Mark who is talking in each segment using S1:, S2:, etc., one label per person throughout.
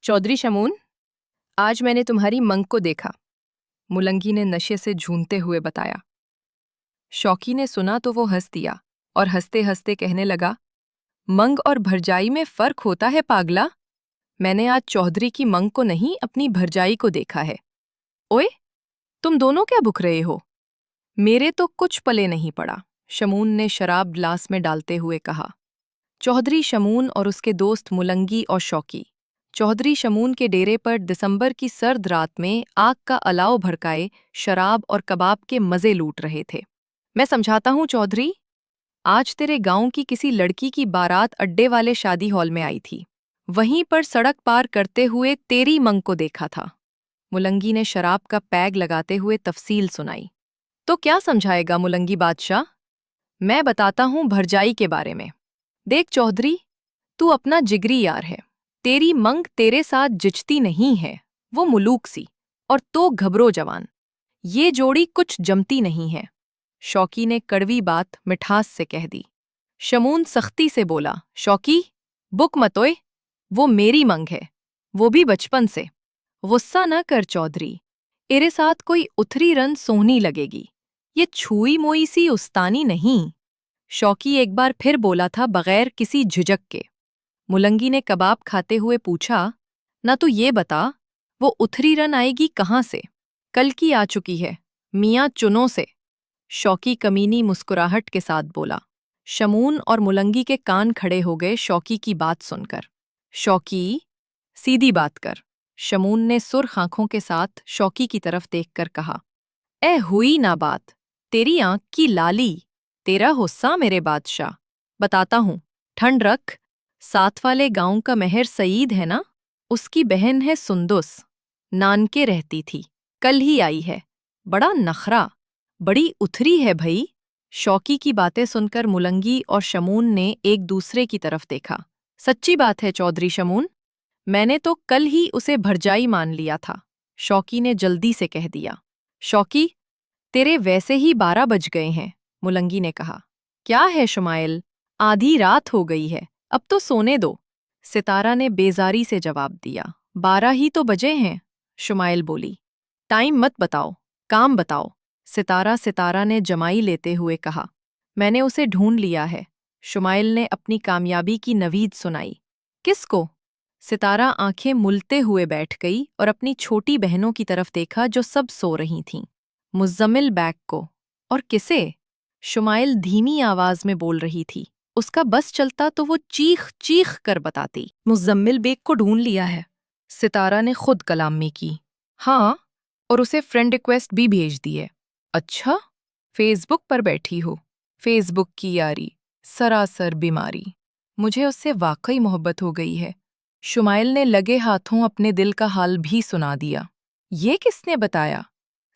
S1: चौधरी शमून, आज मैंने तुम्हारी मंग को देखा, मुलंगी ने नशे से झूमते हुए बताया। शौकी ने सुना तो वो हंस दिया और हंसते हंसते कहने लगा, मंग और भरजाई में फर्क होता है पागला। मैंने आज चौधरी की मंग को नहीं, अपनी भरजाई को देखा है। ओए, तुम दोनों क्या भुक रहे हो? मेरे तो कुछ पले नहीं पड़ा, शमून ने शराब ग्लास में डालते हुए कहा। चौधरी शमून और उसके दोस्त मुलंगी और शौकी चौधरी शमून के डेरे पर दिसंबर की सर्द रात में आग का अलाव भड़काए शराब और कबाब के मजे लूट रहे थे। मैं समझाता हूँ चौधरी, आज तेरे गांव की किसी लड़की की बारात अड्डे वाले शादी हॉल में आई थी। वहीं पर सड़क पार करते हुए तेरी मंग को देखा था। मुलंगी ने शराब का पैग लगाते हुए तफसील सुनाई। तो क्या समझाएगा मुलंगी बादशाह? मैं बताता हूँ भरजाई के बारे में। देख चौधरी, तू अपना जिगरी यार है। तेरी मंग तेरे साथ जिचती नहीं है, वो मुलूक सी, और तो घबरो जवान। ये जोड़ी कुछ जमती नहीं है। शौकी ने कड़वी बात मिठास से कह दी। शमून सख्ती से बोला, शौकी, बुक मत ओए, वो मेरी मंग है, वो भी बचपन से। गुस्सा न कर चौधरी, तेरे साथ कोई उथरी रन सोहनी लगेगी, ये छुई मोई सी उस्तानी नहीं। शौकी एक बार फिर बोला था बगैर किसी झिझक के। मुलंगी ने कबाब खाते हुए पूछा, ना तो ये बता, वो उथरी रन आएगी कहाँ से? कल की आ चुकी है, मियाँ चुनों से। शौकी कमीनी मुस्कुराहट के साथ बोला। शमून और मुलंगी के कान खड़े हो गए शौकी की बात सुनकर। शौकी, सीधी बात कर, शमून ने सुर्ख आंखों के साथ शौकी की तरफ देखकर कहा। ए हुई ना बात, तेरी आंख की लाली, तेरा हुस्सा मेरे बादशाह। बताता हूँ, ठंड रख। साथ वाले गांव का मेहर सईद है ना, उसकी बहन है सुंदुस, नानके रहती थी, कल ही आई है। बड़ा नखरा, बड़ी उथरी है भई। शौकी की बातें सुनकर मुलंगी और शमून ने एक दूसरे की तरफ देखा। सच्ची बात है चौधरी शमून, मैंने तो कल ही उसे भरजाई मान लिया था, शौकी ने जल्दी से कह दिया। शौकी, तेरे वैसे ही 12 बज गए हैं, मुलंगी ने कहा। क्या है शुमाइल, आधी रात हो गई है, अब तो सोने दो, सितारा ने बेजारी से जवाब दिया। 12 ही तो बजे हैं, शुमाइल बोली। टाइम मत बताओ, काम बताओ, सितारा ने जमाई लेते हुए कहा। मैंने उसे ढूंढ लिया है, शुमाइल ने अपनी कामयाबी की नवीद सुनाई। किसको? सितारा आंखें मुलते हुए बैठ गई और अपनी छोटी बहनों की तरफ देखा जो सब सो रही थीं। मुज़्ज़मिल बैग को। और किसे? शुमाइल धीमी आवाज में बोल रही थी। उसका बस चलता तो वो चीख चीख कर बताती। मुज़्ज़मिल बेग को ढूंढ लिया है, सितारा ने खुद कलामी की। हाँ, और उसे फ्रेंड रिक्वेस्ट भी भेज दी है। अच्छा, फेसबुक पर बैठी हो। फेसबुक की यारी, सरासर बीमारी। मुझे उससे वाकई मोहब्बत हो गई है। शुमाइल ने लगे हाथों अपने दिल का हाल भी सुना दिया। ये किसने बताया?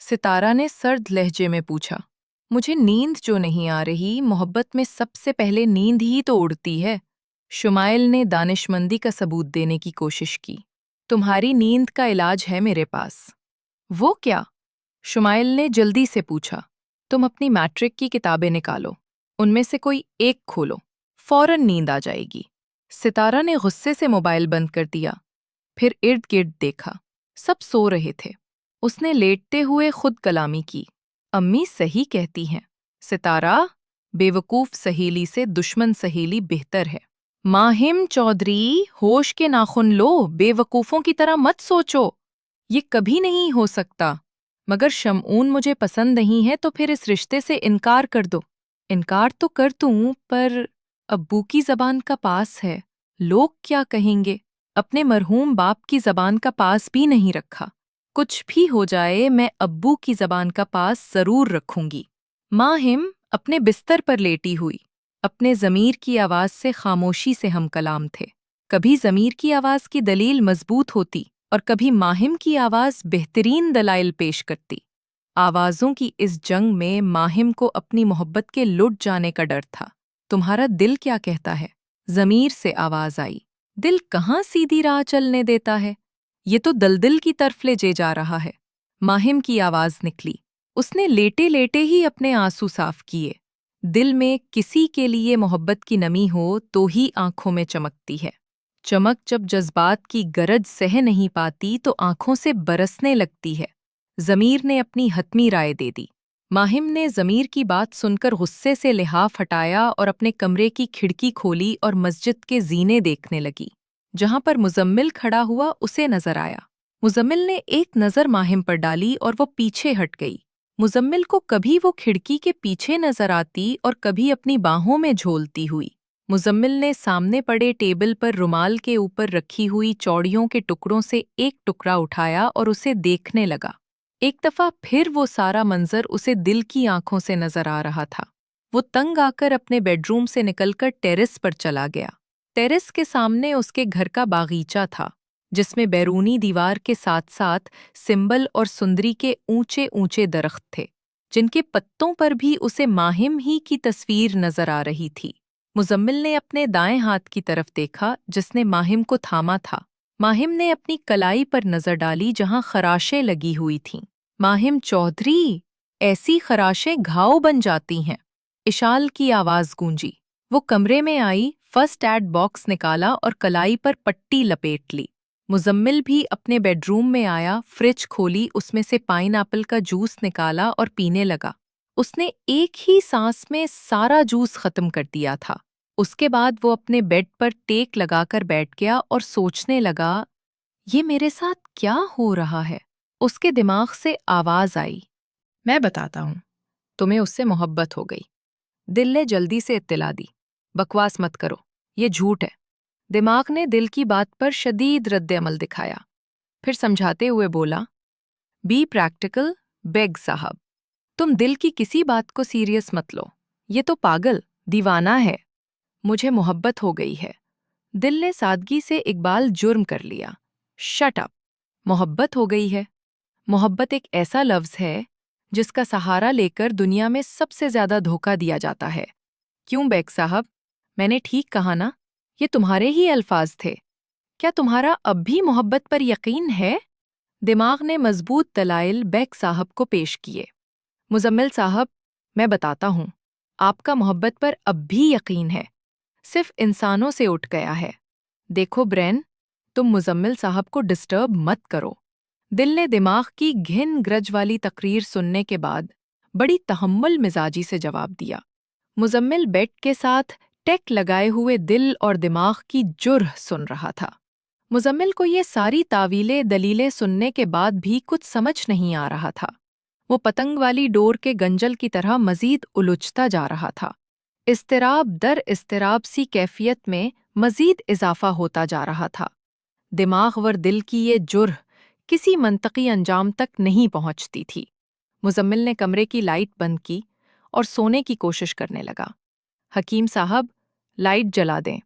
S1: सितारा ने सर्द लहजे में पूछा। मुझे नींद जो नहीं आ रही, मोहब्बत में सबसे पहले नींद ही तो उड़ती है। शुमाइल ने दानिशमंदी का सबूत देने की कोशिश की। तुम्हारी नींद का इलाज है मेरे पास। वो क्या? शुमाइल ने जल्दी से पूछा। तुम अपनी मैट्रिक की किताबें निकालो, उनमें से कोई एक खोलो, फौरन नींद आ जाएगी। सितारा ने गुस्से से मोबाइल बंद कर दिया, फिर इर्द गिर्द देखा। सब सो रहे थे। उसने लेटते हुए खुद कलामी की। अम्मी सही कहती हैं, सितारा, बेवकूफ सहेली से दुश्मन सहेली बेहतर है। माहिम चौधरी, होश के नाखुन लो, बेवकूफों की तरह मत सोचो। ये कभी नहीं हो सकता। मगर शमऊन मुझे पसंद नहीं है तो फिर इस रिश्ते से इनकार कर दो। इनकार तो कर दूं, पर अब्बू की जबान का पास है, लोग क्या कहेंगे? अपने मरहूम बाप की जबान का पास भी नहीं रखा। कुछ भी हो जाए, मैं अब्बू की जबान का पास जरूर रखूंगी। माहिम अपने बिस्तर पर लेटी हुई, अपने ज़मीर की आवाज़ से खामोशी से हम कलाम थे। कभी ज़मीर की आवाज़ की दलील मजबूत होती और कभी माहिम की आवाज़ बेहतरीन दलाइल पेश करती। आवाज़ों की इस जंग में माहिम को अपनी मोहब्बत के लुट जाने का डर था। तुम्हारा दिल क्या कहता है? ज़मीर से आवाज़ आई। दिल कहाँ सीधी राह चलने देता है, ये तो दलदल की तरफ ले जा रहा है। माहिम की आवाज़ निकली। उसने लेटे लेटे ही अपने आंसू साफ किए। दिल में किसी के लिए मोहब्बत की नमी हो तो ही आंखों में चमकती है। چمک جب جذبات کی گرج سہ نہیں پاتی تو آنکھوں سے برسنے لگتی ہے۔ ضمیر نے اپنی حتمی رائے دے دی۔ ماہم نے ضمیر کی بات سن کر غصے سے لحاف ہٹایا اور اپنے کمرے کی کھڑکی کھولی اور مسجد کے زینے دیکھنے لگی۔ جہاں پر مزمل کھڑا ہوا اسے نظر آیا۔ مزمل نے ایک نظر ماہم پر ڈالی اور وہ پیچھے ہٹ گئی۔ مزمل کو کبھی وہ کھڑکی کے پیچھے نظر آتی اور کبھی اپنی باہوں میں جھولتی ہوئی۔ مزمل نے سامنے پڑے ٹیبل پر رومال کے اوپر رکھی ہوئی چوڑیوں کے ٹکڑوں سے ایک ٹکڑا اٹھایا اور اسے دیکھنے لگا۔ ایک دفعہ پھر وہ سارا منظر اسے دل کی آنکھوں سے نظر آ رہا تھا۔ وہ تنگ آ کر اپنے بیڈ روم سے نکل کر ٹیرس پر چلا گیا۔ ٹیرس کے سامنے اس کے گھر کا باغیچہ تھا، جس میں بیرونی دیوار کے ساتھ ساتھ سمبل اور سندری کے اونچے اونچے درخت تھے، جن کے پتوں پر بھی اسے ماہم ہی کی تصویر نظر آ رہی تھی۔ مزمل نے اپنے دائیں ہاتھ کی طرف دیکھا جس نے ماہم کو تھاما تھا۔ ماہم نے اپنی کلائی پر نظر ڈالی جہاں خراشیں لگی ہوئی تھیں۔ ماہم چودھری، ایسی خراشیں گھاؤ بن جاتی ہیں۔ اشال کی آواز گونجی۔ وہ کمرے میں آئی، فرسٹ ایڈ باکس نکالا اور کلائی پر پٹی لپیٹ لی۔ مزمل بھی اپنے بیڈ روم میں آیا، فریج کھولی، اس میں سے پائن ایپل کا جوس نکالا اور پینے لگا۔ اس نے ایک ہی سانس میں سارا جوس ختم کر دیا تھا۔ اس کے بعد وہ اپنے بیڈ پر ٹیک لگا کر بیٹھ گیا اور سوچنے لگا، یہ میرے ساتھ کیا ہو رہا ہے؟ اس کے دماغ سے آواز آئی، میں بتاتا ہوں۔ تمہیں اس سے محبت ہو گئی۔ دل نے جلدی سے اطلاع دی، بکواس مت کرو، یہ جھوٹ ہے۔ دماغ نے دل کی بات پر شدید رد عمل دکھایا، پھر سمجھاتے ہوئے بولا، بی پریکٹیکل بیگ صاحب، تم دل کی کسی بات کو سیریس مت لو، یہ تو پاگل، دیوانہ ہے۔ مجھے محبت ہو گئی ہے۔ دل نے سادگی سے اقبال جرم کر لیا، شٹ اپ۔ محبت ہو گئی ہے؟ محبت ایک ایسا لفظ ہے جس کا سہارا لے کر دنیا میں سب سے زیادہ دھوکہ دیا جاتا ہے۔ کیوں بیگ صاحب، میں نے ٹھیک کہا نا؟ یہ تمہارے ہی الفاظ تھے۔ کیا تمہارا اب بھی محبت پر یقین ہے؟ دماغ نے مضبوط دلائل بیگ صاحب کو پیش کیے۔ مزمل صاحب، میں بتاتا ہوں، آپ کا محبت پر اب بھی یقین ہے، صرف انسانوں سے اٹھ گیا ہے۔ دیکھو برین، تم مزمل صاحب کو ڈسٹرب مت کرو۔ دل نے دماغ کی گھن گرج والی تقریر سننے کے بعد بڑی تحمل مزاجی سے جواب دیا۔ مزمل بیڈ کے ساتھ ٹیک لگائے ہوئے دل اور دماغ کی جرح سن رہا تھا۔ مزمل کو یہ ساری تعویلیں دلیلیں سننے کے بعد بھی کچھ سمجھ نہیں آ رہا تھا۔ وہ پتنگ والی ڈور کے گنجل کی طرح مزید الجھتا جا رہا تھا۔ اضطراب در اضطراب سی کیفیت میں مزید اضافہ ہوتا جا رہا تھا۔ دماغ ور دل کی یہ جرح کسی منطقی انجام تک نہیں پہنچتی تھی۔ مزمل نے کمرے کی لائٹ بند کی اور سونے کی کوشش کرنے لگا۔ حکیم صاحب، لائٹ جلا دیں۔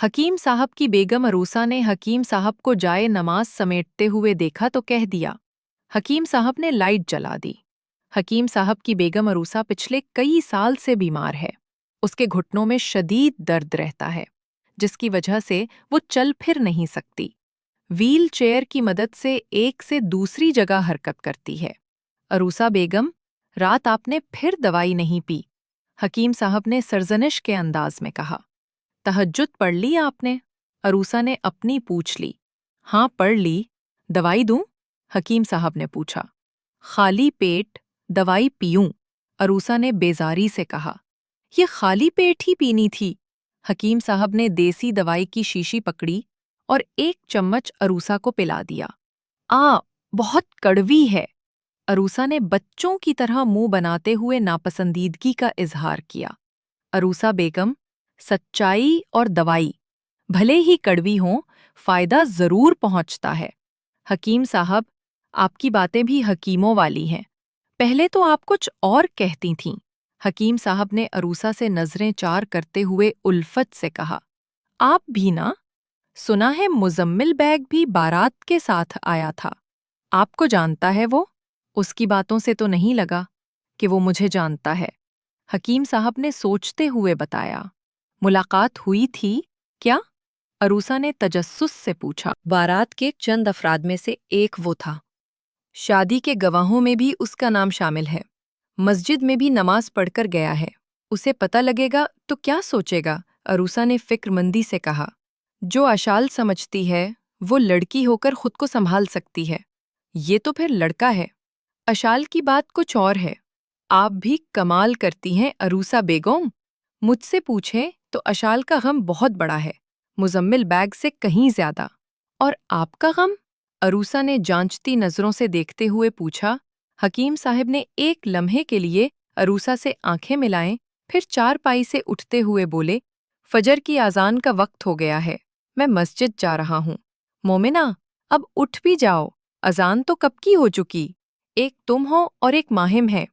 S1: حکیم صاحب کی بیگم عروسہ نے حکیم صاحب کو جائے نماز سمیٹتے ہوئے دیکھا تو کہہ دیا۔ حکیم صاحب نے لائٹ جلا دی۔ حکیم صاحب کی بیگم عروسہ پچھلے کئی سال سے بیمار ہے۔ اس کے گھٹنوں میں شدید درد رہتا ہے، جس کی وجہ سے وہ چل پھر نہیں سکتی۔ ویل چیئر کی مدد سے ایک سے دوسری جگہ حرکت کرتی ہے۔ عروسہ بیگم، رات آپ نے پھر دوائی نہیں پی؟ حکیم صاحب نے سرزنش کے انداز میں کہا۔ تہجد پڑھ لی آپ نے؟ عروسہ نے اپنی پوچھ لی۔ ہاں پڑھ لی۔ دوائی دوں؟ حکیم صاحب نے پوچھا۔ خالی پیٹ دوائی پیوں؟ عروسہ نے بیزاری سے کہا۔ یہ خالی پیٹ ہی پینی تھی۔ حکیم صاحب نے دیسی دوائی کی شیشی پکڑی اور ایک چمچ عروسہ کو پلا دیا۔ بہت کڑوی ہے۔ عروسہ نے بچوں کی طرح منہ بناتے ہوئے ناپسندیدگی کا اظہار کیا۔ عروسہ بیگم، سچائی اور دوائی بھلے ہی کڑوی ہوں، فائدہ ضرور پہنچتا ہے۔ حکیم صاحب، آپ کی باتیں بھی حکیموں والی ہیں۔ پہلے تو آپ کچھ اور کہتی تھیں۔ حکیم صاحب نے عروسہ سے نظریں چار کرتے ہوئے الفت سے کہا۔ آپ بھی نا؟ سنا ہے مزمل بیگ بھی بارات کے ساتھ آیا تھا۔ آپ کو جانتا ہے وہ؟ اس کی باتوں سے تو نہیں لگا کہ وہ مجھے جانتا ہے۔ حکیم صاحب نے سوچتے ہوئے بتایا۔ ملاقات ہوئی تھی کیا؟ عروسہ نے تجسس سے پوچھا۔ بارات کے چند افراد میں سے ایک وہ تھا۔ شادی کے گواہوں میں بھی اس کا نام شامل ہے۔ مسجد میں بھی نماز پڑھ کر گیا ہے۔ اسے پتہ لگے گا تو کیا سوچے گا؟ عروسہ نے فکر مندی سے کہا۔ जो अशाल समझती है वो लड़की होकर खुद को संभाल सकती है, ये तो फिर लड़का है। अशाल की बात कुछ और है। आप भी कमाल करती हैं अरूसा बेगम। मुझसे पूछें तो अशाल का गम बहुत बड़ा है, मुजम्मिल बैग से कहीं ज्यादा। और आपका गम? अरूसा ने जांचती नजरों से देखते हुए पूछा। हकीम साहब ने एक लम्हे के लिए अरूसा से आंखें मिलाएं, फिर चारपाई से उठते हुए बोले, फजर की आजान का वक्त हो गया है, मैं मस्जिद जा रहा हूँ। मोमिना, अब उठ भी जाओ, अजान तो कब की हो चुकी। एक तुम हो और एक माहिम है,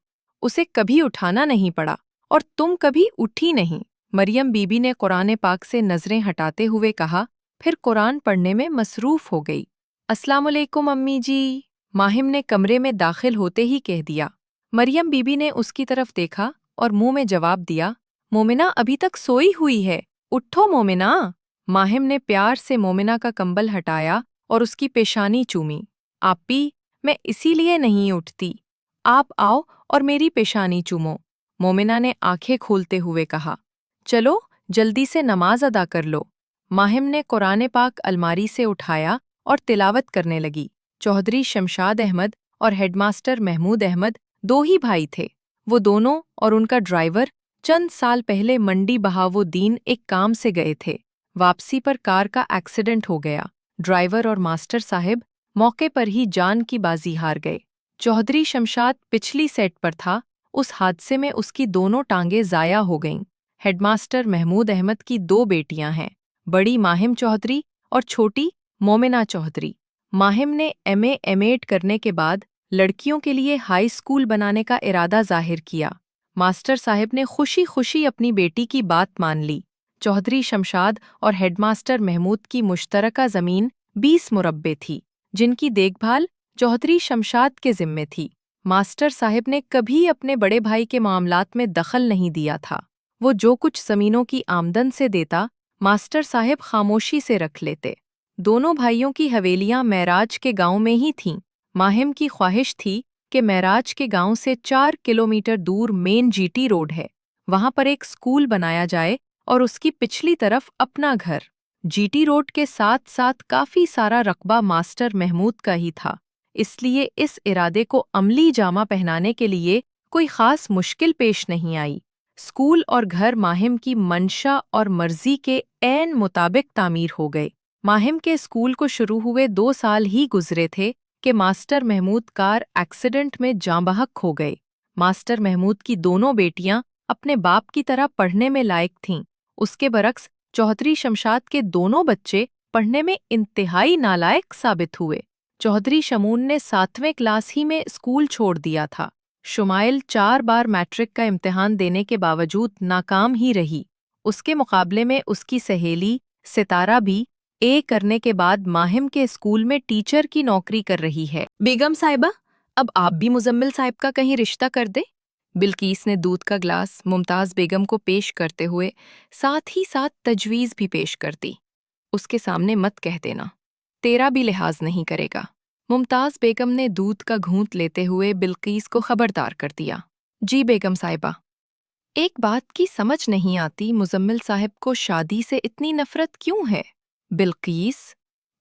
S1: उसे कभी उठाना नहीं पड़ा और तुम कभी उठी नहीं। मरियम बीबी ने कुरान पाक से नजरें हटाते हुए कहा, फिर कुरान पढ़ने में मसरूफ हो गई। अस्सलामुअलैकुम अम्मी जी, माहिम ने कमरे में दाखिल होते ही कह दिया। मरियम बीबी ने उसकी तरफ देखा और मुंह में जवाब दिया, मोमिना अभी तक सोई हुई है, उठो मोमिना। माहिम ने प्यार से मोमिना का कंबल हटाया और उसकी पेशानी चूमी। आपी, मैं इसीलिए नहीं उठती, आप आओ और मेरी पेशानी चूमो। मोमिना ने आंखें खोलते हुए कहा, चलो जल्दी से नमाज अदा कर लो। माहिम ने कुरान पाक अलमारी से उठाया और तिलावत करने लगी। चौधरी शमशाद अहमद और हेडमास्टर महमूद अहमद दो ही भाई थे। वो दोनों और उनका ड्राइवर चंद साल पहले मंडी बहावुद्दीन एक काम से गए थे। वापसी पर कार का एक्सीडेंट हो गया। ड्राइवर और मास्टर साहब मौके पर ही जान की बाजी हार गए। चौधरी शमशाद पिछली सेट पर था, उस हादसे में उसकी दोनों टांगें ज़ाया हो गईं। हेडमास्टर महमूद अहमद की दो बेटियां हैं, बड़ी माहिम चौधरी और छोटी मोमिना चौधरी। माहिम ने एमए एमएड करने के बाद लड़कियों के लिए हाई स्कूल बनाने का इरादा जाहिर किया। मास्टर साहब ने खुशी खुशी अपनी बेटी की बात मान ली। चौधरी शमशाद और हेडमास्टर महमूद की मुश्तरका ज़मीन 20 मुरब्बे थी, जिनकी देखभाल चौधरी शमशाद के ज़िम्मे थी। मास्टर साहब ने कभी अपने बड़े भाई के मामलात में दखल नहीं दिया था। वो जो कुछ ज़मीनों की आमदन से देता, मास्टर साहब खामोशी से रख लेते। दोनों भाइयों की हवेलियां महराज के गांव में ही थीं। माहिम की ख्वाहिश थी कि महराज के गांव से 4 किलोमीटर दूर मेन जीटी रोड है, वहां पर एक स्कूल बनाया जाए और उसकी पिछली तरफ अपना घर। जीटी रोड के साथ साथ काफ़ी सारा रकबा मास्टर महमूद का ही था, इसलिए इस इरादे को अमली जामा पहनाने के लिए कोई ख़ास मुश्किल पेश नहीं आई। स्कूल और घर माहिम की मंशा और मर्जी के ऐन मुताबिक तामीर हो गए। माहिम के स्कूल को शुरू हुए 2 साल ही गुजरे थे कि मास्टर महमूद कार एक्सीडेंट में जाँ बहक हो गए। मास्टर महमूद की दोनों बेटियां अपने बाप की तरह पढ़ने में लायक थीं। उसके बरक्स चौधरी शमशाद के दोनों बच्चे पढ़ने में इंतहाई नालायक साबित हुए। चौधरी शमून ने 7वें क्लास ही में स्कूल छोड़ दिया था। शुमाइल 4 बार मैट्रिक का इम्तिहान देने के बावजूद नाकाम ही रही। उसके मुकाबले में उसकी सहेली सितारा भी ए करने के बाद माहिम के स्कूल में टीचर की नौकरी कर रही है। बेगम साहिबा, अब आप भी मुजम्मिल साहिब का कहीं रिश्ता कर दे। बिल्कीस ने दूध का ग्लास मुमताज़ बेगम को पेश करते हुए साथ ही साथ तजवीज़ भी पेश कर दी। उसके सामने मत कह देना, तेरा भी लिहाज नहीं करेगा। मुमताज़ बेगम ने दूध का घूंट लेते हुए बिल्कीस को खबरदार कर दिया। जी बेगम साहिबा। एक बात की समझ नहीं आती, मुजम्मिल साहब को शादी से इतनी नफरत क्यों है? बिल्कीस,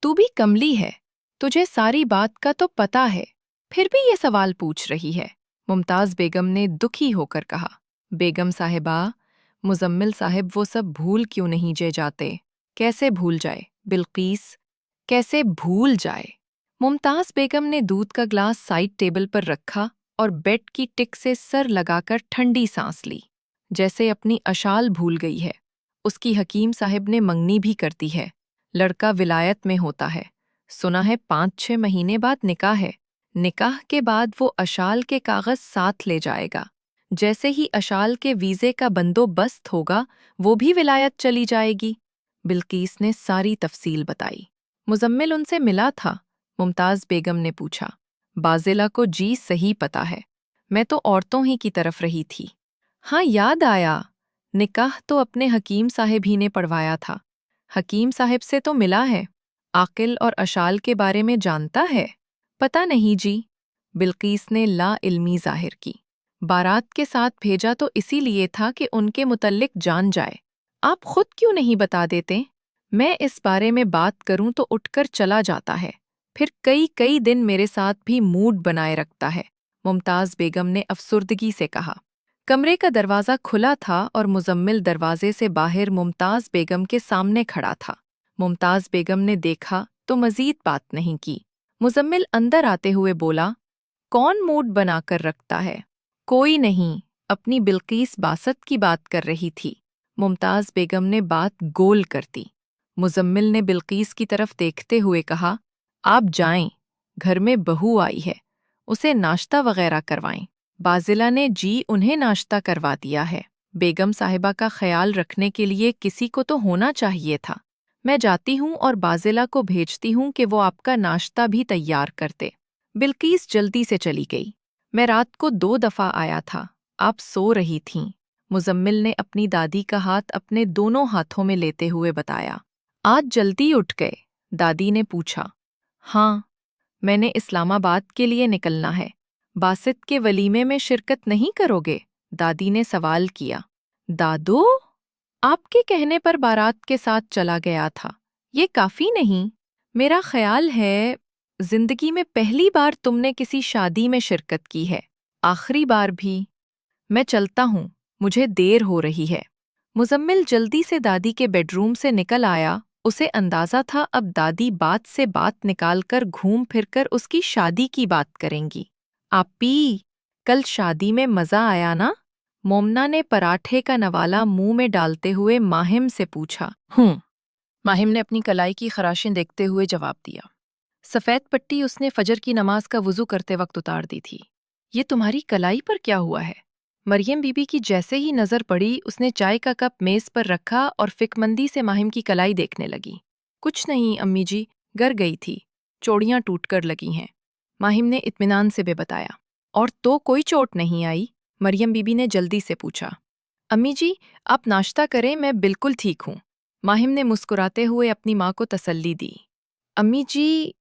S1: तू भी कमली है, तुझे सारी बात का तो पता है, फिर भी ये सवाल पूछ रही है। मुमताज़ बेगम ने दुखी होकर कहा। बेगम साहिबा, मुजम्मिल साहब वो सब भूल क्यों नहीं जे जाते? कैसे भूल जाए? बिल्कीस, कैसे भूल जाए? मुमताज़ बेगम ने दूध का ग्लास साइड टेबल पर रखा और बेड की टिक से सर लगाकर ठंडी सांस ली, जैसे अपनी अशाल भूल गई है। उसकी हकीम साहब ने मंगनी भी करती है। लड़का विलायत में होता है, सुना है 5-6 महीने बाद निकाह है। निकाह के बाद वो अशाल के कागज़ साथ ले जाएगा। जैसे ही अशाल के वीज़े का बंदोबस्त होगा, वो भी विलायत चली जाएगी। बिल्कीस ने सारी तफसील बताई। मुजम्मिल उनसे मिला था? मुमताज़ बेगम ने पूछा। बाज़िला को जी सही पता है, मैं तो औरतों ही की तरफ रही थी। हाँ, याद आया, निकाह तो अपने हकीम साहब ही ने पढ़वाया था। हकीम साहब से तो मिला है। आकिल और अशाल के बारे में जानता है? पता नहीं जी। बिल्कीस ने ला इल्मी जाहिर की। बारात के साथ भेजा तो इसीलिए था कि उनके मुतल्लिक जान जाए। आप खुद क्यों नहीं बता देते? मैं इस बारे में बात करूं तो उठकर चला जाता है, फिर कई कई दिन मेरे साथ भी मूड बनाए रखता है, मुमताज़ बेगम ने अफसुर्दगी से कहा। कमरे का दरवाज़ा खुला था और मुजम्मिल दरवाजे से बाहर मुमताज़ बेगम के सामने खड़ा था। मुमताज़ बेगम ने देखा तो मज़ीद बात नहीं की। मुजम्मिल अंदर आते हुए बोला, कौन मूड बनाकर रखता है? कोई नहीं, अपनी बिल्कीस बासत की बात कर रही थी। मुमताज़ बेगम ने बात गोल कर दी। मुजम्मिल ने बिल्कीस की तरफ देखते हुए कहा, आप जाएं, घर में बहू आई है, उसे नाश्ता वगैरह करवाएं। बाज़िला ने जी उन्हें नाश्ता करवा दिया है। बेगम साहिबा का ख्याल रखने के लिए किसी को तो होना चाहिए था। मैं जाती हूँ और बाज़िला को भेजती हूँ कि वो आपका नाश्ता भी तैयार कर दे। बिल्कीस जल्दी से चली गई। मैं रात को 2 दफ़ा आया था, आप सो रही थीं। मुजम्मिल ने अपनी दादी का हाथ अपने दोनों हाथों में लेते हुए बताया। आज जल्दी उठ गए? दादी ने पूछा। हाँ, मैंने इस्लामाबाद के लिए निकलना है। बासित के वलीमे में शिरकत नहीं करोगे? दादी ने सवाल किया। दादू, आपके कहने पर बारात के साथ चला गया था। ये काफी नहीं। मेरा ख्याल है जिंदगी में पहली बार तुमने किसी शादी में शिरकत की है। आखिरी बार भी। मैं चलता हूँ, मुझे देर हो रही है। मुजम्मिल जल्दी से दादी के बेडरूम से निकल आया। उसे अंदाजा था अब दादी बात से बात निकालकर घूम फिरकर उसकी शादी की बात करेंगी। आपी, कल शादी में मजा आया ना? मोमना ने पराठे का नवाला मुंह में डालते हुए माहिम से पूछा। माहिम ने अपनी कलाई की खराशें देखते हुए जवाब दिया। सफ़ेद पट्टी उसने फजर की नमाज का वुज़ू करते वक्त उतार दी थी। ये तुम्हारी कलाई पर क्या हुआ है? मरियम बीबी की जैसे ही नज़र पड़ी, उसने चाय का कप मेज़ पर रखा और फिक्रमंदी से माहिम की कलाई देखने लगी। कुछ नहीं अम्मी जी, गर गई थी, चोड़ियाँ टूटकर लगी हैं, माहिम ने इत्मीनान से बताया। और तो कोई चोट नहीं आई? मरियम बीबी ने जल्दी से पूछा। अम्मी जी, आप नाश्ता करें, मैं बिल्कुल ठीक हूँ, माहिम ने मुस्कुराते हुए अपनी माँ को तसल्ली दी। अम्मी जी,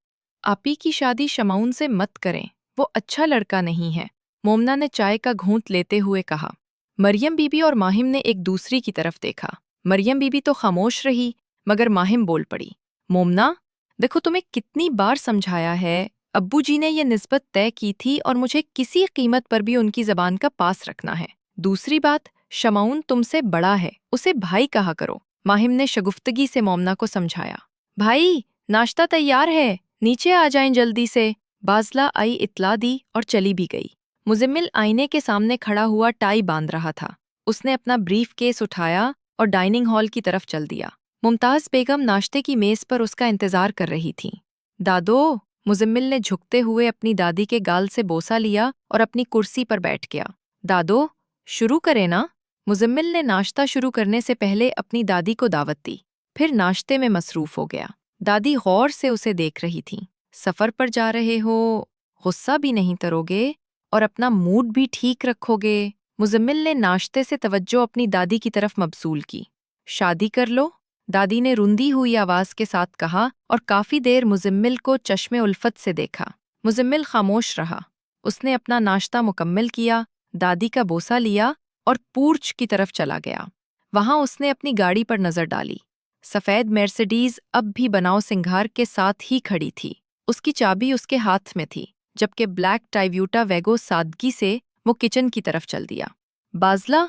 S1: आपी की शादी शमाउन से मत करें, वो अच्छा लड़का नहीं है, मोमना ने चाय का घूंट लेते हुए कहा। मरियम बीबी और माहिम ने एक दूसरी की तरफ देखा। मरियम बीबी तो खामोश रही, मगर माहिम बोल पड़ी। मोमना, देखो तुम्हें कितनी बार समझाया है, अब्बू जी ने यह निस्बत तय की थी और मुझे किसी कीमत पर भी उनकी ज़बान का पास रखना है। दूसरी बात, शमाउन तुमसे बड़ा है, उसे भाई कहा करो, माहिम ने शगुफ्तगी से मोमना को समझाया। भाई, नाश्ता तैयार है, नीचे आ जाएं जल्दी से। बाज़ला आई इत्ला दी और चली भी गई। मुजम्मिल आईने के सामने खड़ा हुआ टाई बांध रहा था। उसने अपना ब्रीफ केस उठाया और डाइनिंग हॉल की तरफ चल दिया। मुमताज़ बेगम नाश्ते की मेज़ पर उसका इंतज़ार कर रही थीं। दादो, मुजम्मिल ने झुकते हुए अपनी दादी के गाल से बोसा लिया और अपनी कुर्सी पर बैठ गया। दादो, शुरू करें ना? मुजम्मिल ने नाश्ता शुरू करने से पहले अपनी दादी को दावत दी, फिर नाश्ते में मसरूफ़ हो गया। दादी गौर से उसे देख रही थीं। सफ़र पर जा रहे हो, गुस्सा भी नहीं करोगे और अपना मूड भी ठीक रखोगे? मुजम्मिल ने नाश्ते से तवज्जो अपनी दादी की तरफ मबसूल की। शादी कर लो, दादी ने रुंधी हुई आवाज़ के साथ कहा और काफ़ी देर मुजम्मिल को चश्मे उल्फत से देखा। मुजम्मिल खामोश रहा। उसने अपना नाश्ता मुकम्मल किया, दादी का बोसा लिया और पूर्च की तरफ चला गया। वहाँ उसने अपनी गाड़ी पर नज़र डाली। सफ़ेद मर्सिडीज़ अब भी बनाव सिंघार के साथ ही खड़ी थी। उसकी चाबी उसके हाथ में थी, जबकि ब्लैक टाइव्यूटा वैगो सादगी से वो किचन की तरफ चल दिया। बाज़ला,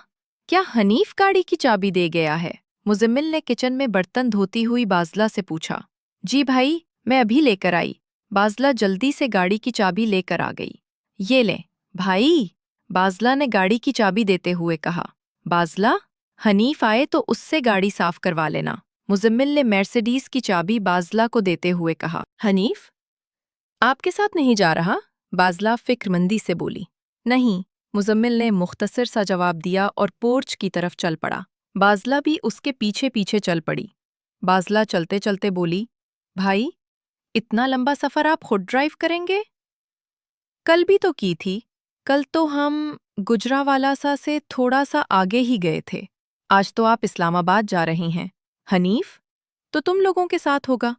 S1: क्या हनीफ गाड़ी की चाबी दे गया है? मुजम्मिल ने किचन में बर्तन धोती हुई बाज़ला से पूछा। जी भाई, मैं अभी लेकर आई। बाज़ला जल्दी से गाड़ी की चाबी लेकर आ गई। ये ले भाई, बाज़ला ने गाड़ी की चाबी देते हुए कहा। बाज़ला, हनीफ आए तो उससे गाड़ी साफ करवा लेना, मुजम्मिल ने मर्सिडीज़ की चाबी बाज़ला को देते हुए कहा। हनीफ आपके साथ नहीं जा रहा? बाज़ला फिक्रमंदी से बोली। नहीं, मुजम्मिल ने मुख्तसर सा जवाब दिया और पोर्च की तरफ चल पड़ा। बाज़ला भी उसके पीछे पीछे चल पड़ी। बाज़ला चलते चलते बोली, भाई, इतना लंबा सफ़र आप खुद ड्राइव करेंगे? कल भी तो की थी। कल तो हम गुजरावाला सा से थोड़ा सा आगे ही गए थे। आज तो आप इस्लामाबाद जा रही हैं। हनीफ तो तुम लोगों के साथ होगा।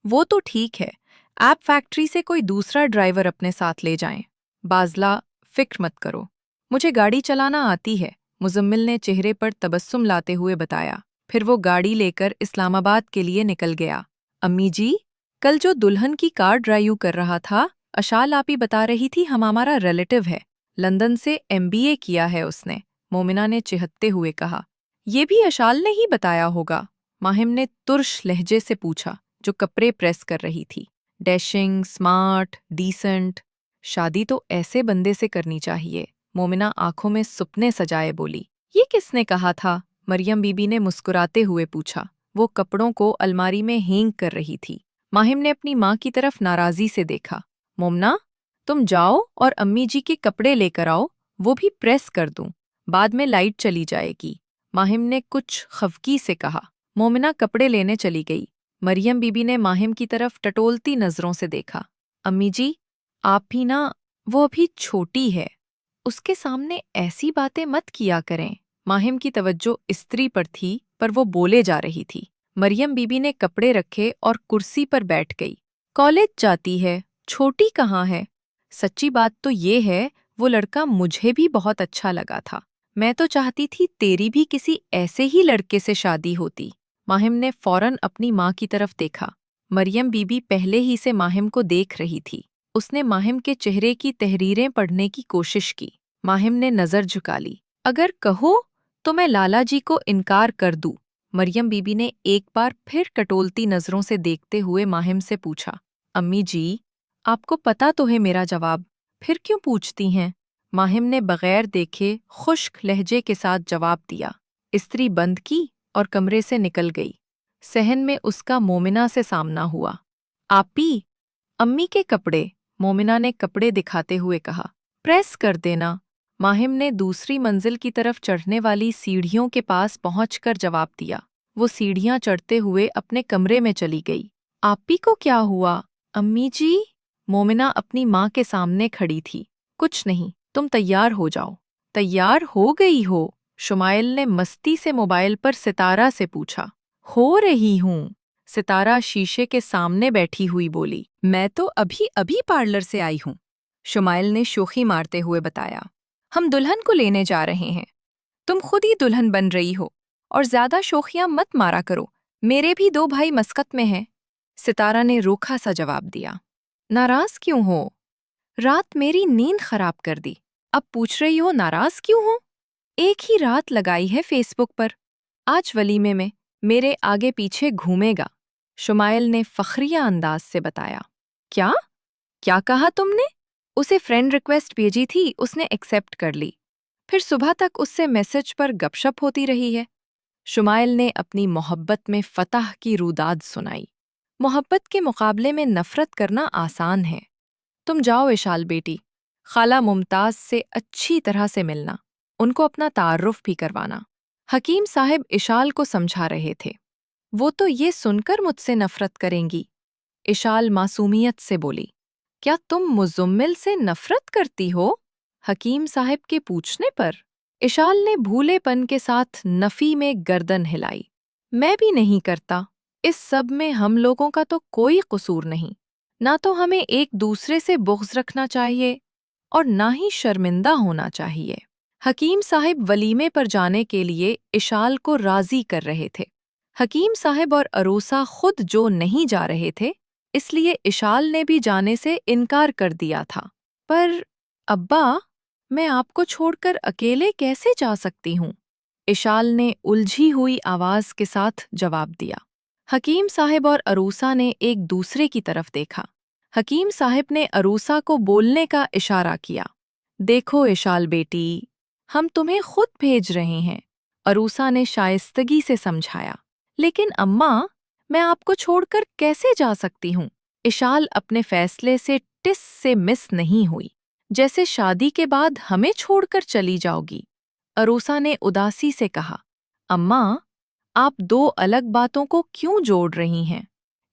S1: वो तो ठीक है, आप फैक्ट्री से कोई दूसरा ड्राइवर अपने साथ ले जाएं। बाज़ला, फिक्र मत करो, मुझे गाड़ी चलाना आती है, मुजम्मिल ने चेहरे पर तबस्सुम लाते हुए बताया। پھر وہ گاڑی لے کر اسلام آباد کے لیے نکل گیا۔ امی جی، کل جو دلہن کی کار ڈرائیو کر رہا تھا، اشال آپی بتا رہی تھی ہمارا ریلیٹو ہے، لندن سے MBA کیا ہے اس نے، مومنہ نے چہتے ہوئے کہا۔ یہ بھی اشال نے ہی بتایا ہوگا، ماہم نے ترش لہجے سے پوچھا، جو کپڑے پریس کر رہی تھی۔ ڈیشنگ، سمارٹ، ڈیسنٹ، شادی تو ایسے بندے سے کرنی چاہیے، مومنہ آنکھوں میں سپنے سجائے بولی۔ یہ کس نے کہا تھا؟ مریم بی بی نے مسکراتے ہوئے پوچھا۔ وہ کپڑوں کو الماری میں ہینگ کر رہی تھی۔ ماہم نے اپنی ماں کی طرف ناراضی سے دیکھا۔ مومنہ، تم جاؤ اور امی جی کے کپڑے لے کر آؤ، وہ بھی پریس کر دوں، بعد میں لائٹ چلی جائے گی، ماہم نے کچھ خفگی سے کہا۔ مومنہ کپڑے لینے چلی گئی۔ مریم بی بی نے ماہم کی طرف ٹٹولتی نظروں سے دیکھا۔ امی جی، آپ بھی نا، وہ ابھی چھوٹی ہے، اس کے سامنے ایسی باتیں مت کیا کریں۔ ماہم کی توجہ استری پر تھی، پر وہ بولے جا رہی تھی۔ مریم بی بی نے کپڑے رکھے اور کرسی پر بیٹھ گئی۔ کالج جاتی ہے، چھوٹی کہاں ہے؟ سچی بات تو یہ ہے، وہ لڑکا مجھے بھی بہت اچھا لگا تھا، میں تو چاہتی تھی تیری بھی کسی ایسے ہی لڑکے سے شادی ہوتی۔ ماہم نے فوراً اپنی ماں کی طرف دیکھا۔ مریم بی بی پہلے ہی سے ماہم کو دیکھ رہی تھی۔ اس نے ماہم کے چہرے کی تحریریں پڑھنے کی کوشش کی۔ ماہم نے نظر جھکا لی۔ اگر کہو تو میں لالا جی کو انکار کر دوں۔ مریم بی بی نے ایک بار پھر ٹٹولتی نظروں سے دیکھتے ہوئے ماہم سے پوچھا۔ امی جی، آپ کو پتا تو ہے میرا جواب، پھر کیوں پوچھتی ہیں؟ ماہم نے بغیر دیکھے خشک لہجے کے ساتھ جواب دیا۔ استری بند کی اور کمرے سے نکل گئی۔ صحن میں اس کا مومنہ سے سامنا ہوا۔ آپی، امی کے کپڑے، مومنہ نے کپڑے دکھاتے ہوئے کہا۔ پریس کر دینا۔ ماہم نے دوسری منزل کی طرف چڑھنے والی سیڑھیوں کے پاس پہنچ کر جواب دیا۔ وہ سیڑھیاں چڑھتے ہوئے اپنے کمرے میں چلی گئی۔ آپی کو کیا ہوا؟ امی جی، مومنہ اپنی ماں کے سامنے کھڑی تھی۔ کچھ نہیں، تم تیار ہو جاؤ۔ تیار ہو گئی ہو؟ شمائل نے مستی سے موبائل پر ستارہ سے پوچھا۔ ہو رہی ہوں، ستارہ شیشے کے سامنے بیٹھی ہوئی بولی۔ میں تو ابھی پارلر سے آئی ہوں، شمائل نے شوخی مارتے ہوئے بتایا۔ ہم دلہن کو لینے جا رہے ہیں، تم خود ہی دلہن بن رہی ہو، اور زیادہ شوخیاں مت مارا کرو، میرے بھی 2 بھائی مسقط میں ہیں۔ ستارہ نے روکھا سا جواب دیا۔ ناراض کیوں ہو؟ رات میری نیند خراب کر دی، اب پوچھ رہی ہو ناراض کیوں ہوں؟ ایک ہی رات لگائی ہے فیس بک پر، آج ولیمے میں میرے آگے پیچھے گھومے گا، شمائل نے فخریہ انداز سے بتایا۔ کیا؟ کیا کہا تم نے؟ اسے فرینڈ ریکویسٹ بھیجی تھی، اس نے ایکسیپٹ کر لی، پھر صبح تک اس سے میسج پر گپ شپ ہوتی رہی ہے۔ شمائل نے اپنی محبت میں فتح کی روداد سنائی۔ محبت کے مقابلے میں نفرت کرنا آسان ہے۔ تم جاؤ اشال بیٹی، خالہ ممتاز سے اچھی طرح سے ملنا، ان کو اپنا تعارف بھی کروانا۔ حکیم صاحب اشال کو سمجھا رہے تھے۔ وہ تو یہ سن کر مجھ سے نفرت کریں گی، اشال معصومیت سے بولی۔ کیا تم مزمل سے نفرت کرتی ہو؟ حکیم صاحب کے پوچھنے پر اشال نے بھولے پن کے ساتھ نفی میں گردن ہلائی۔ میں بھی نہیں کرتا، اس سب میں ہم لوگوں کا تو کوئی قصور نہیں، نہ تو ہمیں ایک دوسرے سے بغض رکھنا چاہیے اور نہ ہی شرمندہ ہونا چاہیے۔ حکیم صاحب ولیمے پر جانے کے لیے اشال کو راضی کر رہے تھے۔ حکیم صاحب اور عروسہ خود جو نہیں جا رہے تھے، اس لیے اشال نے بھی جانے سے انکار کر دیا تھا۔ پر ابا، میں آپ کو چھوڑ کر اکیلے کیسے جا سکتی ہوں؟ اشال نے الجھی ہوئی آواز کے ساتھ جواب دیا۔ حکیم صاحب اور عروسہ نے ایک دوسرے کی طرف دیکھا۔ حکیم صاحب نے عروسہ کو بولنے کا اشارہ کیا۔ دیکھو اشال بیٹی، ہم تمہیں خود بھیج رہے ہیں، عروسہ نے شائستگی سے سمجھایا۔ لیکن اماں، میں آپ کو چھوڑ کر کیسے جا سکتی ہوں؟ اشال اپنے فیصلے سے ٹس سے مس نہیں ہوئی۔ جیسے شادی کے بعد ہمیں چھوڑ کر چلی جاؤ گی، عروسہ نے اداسی سے کہا۔ اماں، آپ 2 الگ باتوں کو کیوں جوڑ رہی ہیں؟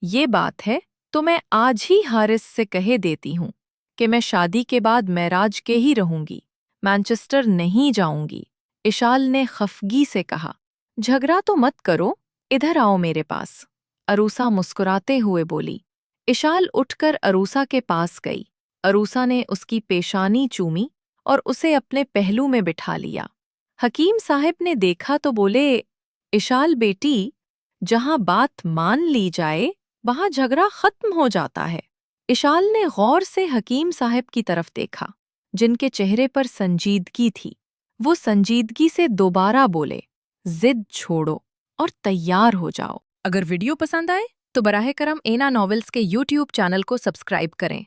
S1: یہ بات ہے تو میں آج ہی حارث سے کہے دیتی ہوں کہ میں شادی کے بعد معراج کے ہی رہوں گی، مانچسٹر نہیں جاؤں گی، اشال نے خفگی سے کہا۔ جھگڑا تو مت کرو، ادھر آؤ میرے پاس، عروسہ مسکراتے ہوئے بولی۔ اشال اٹھ کر عروسہ کے پاس گئی۔ عروسہ نے اس کی پیشانی چومی اور اسے اپنے پہلو میں بٹھا لیا۔ حکیم صاحب نے دیکھا تو بولے، इशाल बेटी, जहां बात मान ली जाए वहां झगड़ा खत्म हो जाता है। इशाल ने गौर से हकीम साहब की तरफ देखा, जिनके चेहरे पर संजीदगी थी। वो संजीदगी से दोबारा बोले, जिद छोड़ो और तैयार हो जाओ। अगर वीडियो पसंद आए तो बराह करम एना नॉवेल्स के YouTube चैनल को सब्सक्राइब करें